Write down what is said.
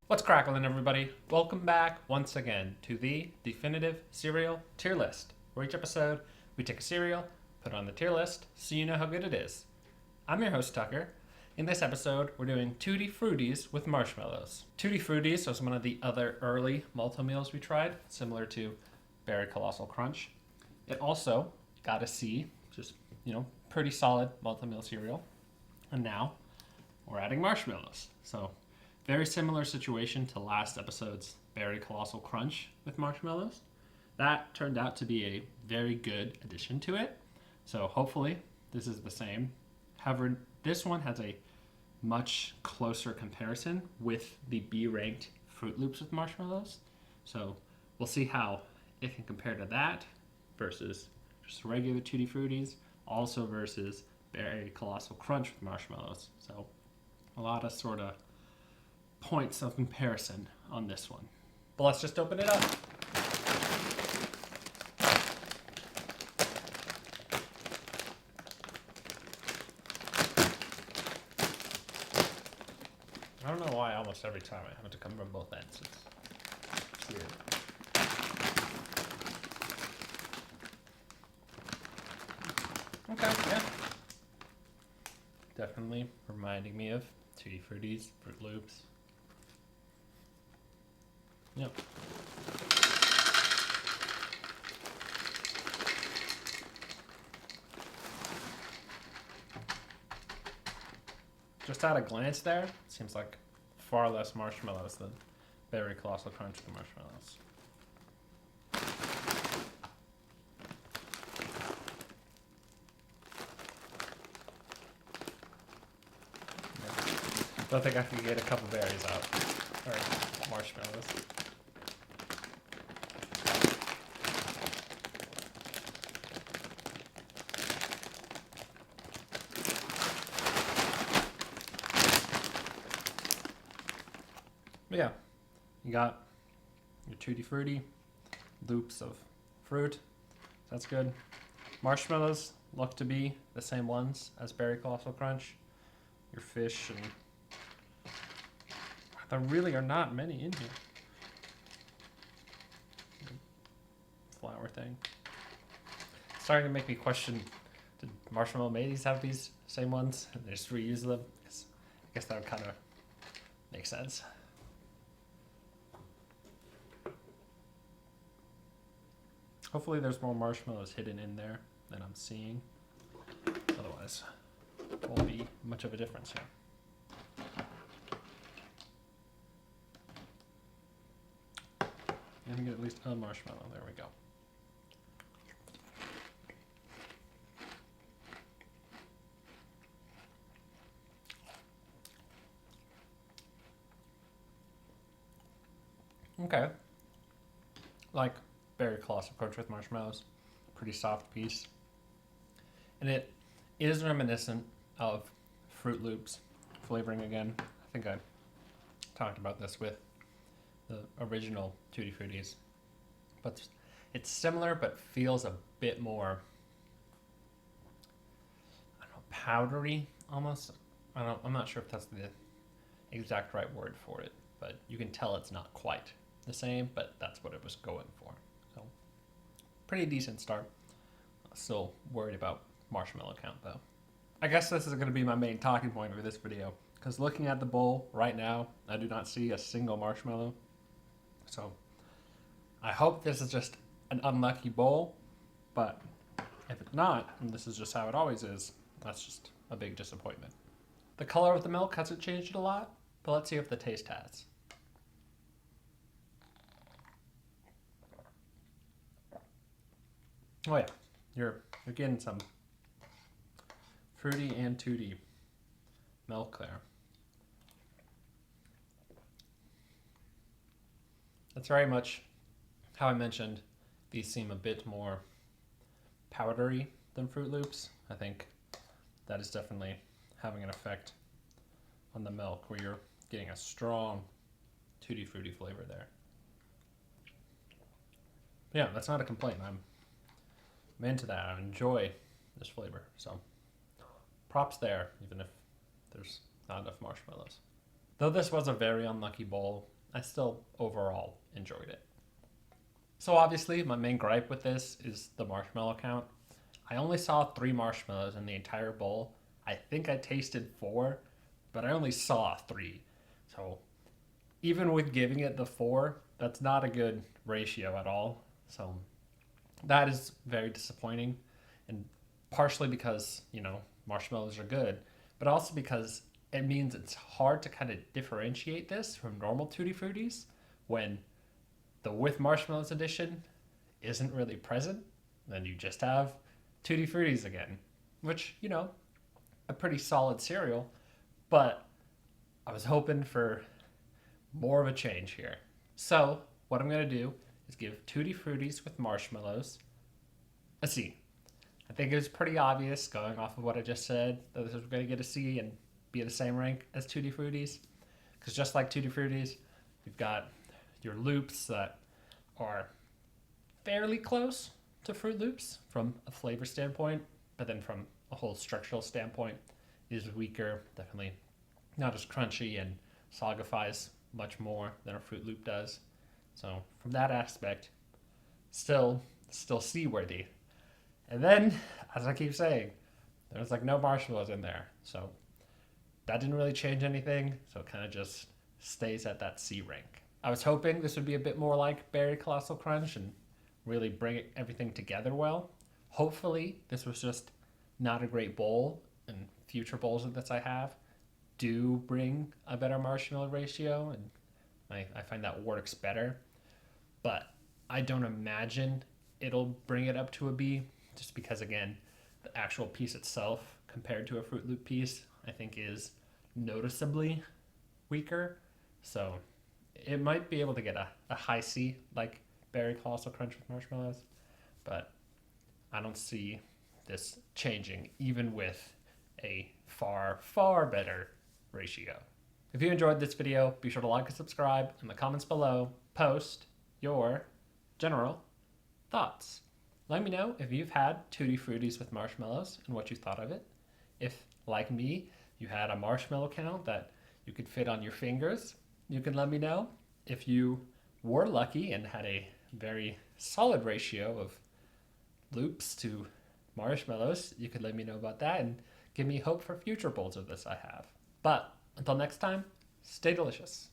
What's crackling, everybody? Welcome back once again to the definitive cereal tier list, where each episode we take a cereal, put it on the tier list, so you know how good it is. I'm your host, Tucker. In this episode, we're doing Tootie Fruities with marshmallows. Tootie Fruities was one of the other early Malt O Meals we tried, similar to Berry Colossal Crunch. It also got a C, just, pretty solid Malt O Meal cereal. And now we're adding marshmallows. So very similar situation to last episode's Berry Colossal Crunch with marshmallows. That turned out to be a very good addition to it. So hopefully this is the same. However, this one has a much closer comparison with the B-ranked Fruit Loops with marshmallows. So we'll see how it can compare to that versus just regular Tootie Fruities, also versus Berry Colossal Crunch with marshmallows. So a lot of sort of points of comparison on this one. But let's just open it up. I don't know why almost every time I have to come from both ends. It's weird. Okay, yeah. Definitely reminding me of Tootie Fruities, Fruit Loops. Yep. Just at a glance there, it seems like far less marshmallows than Berry Colossal Crunch with marshmallows. Don't think I could get a couple berries out. Or marshmallows. But yeah, you got your Tutti Frutti, loops of fruit. That's good. Marshmallows look to be the same ones as Berry Colossal Crunch. Your fish and there really are not many in here. Flour thing. It's starting to make me question, did Marshmallow Mateys have these same ones? And they just reuse them? I guess that would kind of make sense. Hopefully there's more marshmallows hidden in there than I'm seeing. Otherwise, it won't be much of a difference here. And get at least a marshmallow. There we go. Okay. Like Berry Colossal Crunch with marshmallows. Pretty soft piece. And it is reminiscent of Fruit Loops flavoring again. I think I talked about this with the original Tutti Fruities. But it's similar, but feels a bit more, I don't know, powdery almost. I'm not sure if that's the exact right word for it, but you can tell it's not quite the same, but that's what it was going for. So pretty decent start. Still worried about marshmallow count though. I guess this is going to be my main talking point for this video, because looking at the bowl right now, I do not see a single marshmallow. So I hope this is just an unlucky bowl, but if it's not, and this is just how it always is, that's just a big disappointment. The color of the milk hasn't changed a lot, but let's see if the taste has. Oh yeah, you're getting some fruity and tutti milk there. That's very much how I mentioned these seem a bit more powdery than Fruit Loops. I think that is definitely having an effect on the milk where you're getting a strong tutti frutti flavor there. But yeah, that's not a complaint. I'm into that. I enjoy this flavor. So props there, even if there's not enough marshmallows. Though this was a very unlucky bowl, I still overall enjoyed it. So obviously, my main gripe with this is the marshmallow count. I only saw 3 marshmallows in the entire bowl. I think I tasted 4, but I only saw 3. So even with giving it the 4, that's not a good ratio at all. So that is very disappointing. And partially because, marshmallows are good, but also because it means it's hard to kind of differentiate this from normal Tutti Fruities when the with marshmallows edition isn't really present. Then you just have Tutti Fruities again, which, a pretty solid cereal, but I was hoping for more of a change here. So, what I'm going to do is give Tutti Fruities with marshmallows a C. I think it was pretty obvious going off of what I just said that this was going to get a C and be the same rank as Tutti Fruities. Because just like Tutti Fruities, you've got your loops that are fairly close to Fruit Loops from a flavor standpoint, but then from a whole structural standpoint is weaker, definitely not as crunchy and solidifies much more than a Fruit Loop does. So from that aspect, still C worthy. And then, as I keep saying, there's like no marshmallows in there. So that didn't really change anything. So it kind of just stays at that C rank. I was hoping this would be a bit more like Berry Colossal Crunch and really bring everything together well. Hopefully, this was just not a great bowl, and future bowls that I have do bring a better marshmallow ratio, and I find that works better. But I don't imagine it'll bring it up to a B, just because, again, the actual piece itself compared to a Fruit Loop piece, I think is noticeably weaker. So it might be able to get a high C like Berry Colossal Crunch with marshmallows, but I don't see this changing even with a far, far better ratio. If you enjoyed this video, be sure to like and subscribe. In the comments below, post your general thoughts. Let me know if you've had Tutti Fruities with marshmallows and what you thought of it. If, like me, you had a marshmallow count that you could fit on your fingers, you can let me know. If you were lucky and had a very solid ratio of loops to marshmallows, you could let me know about that and give me hope for future bowls of this I have. But until next time, stay delicious.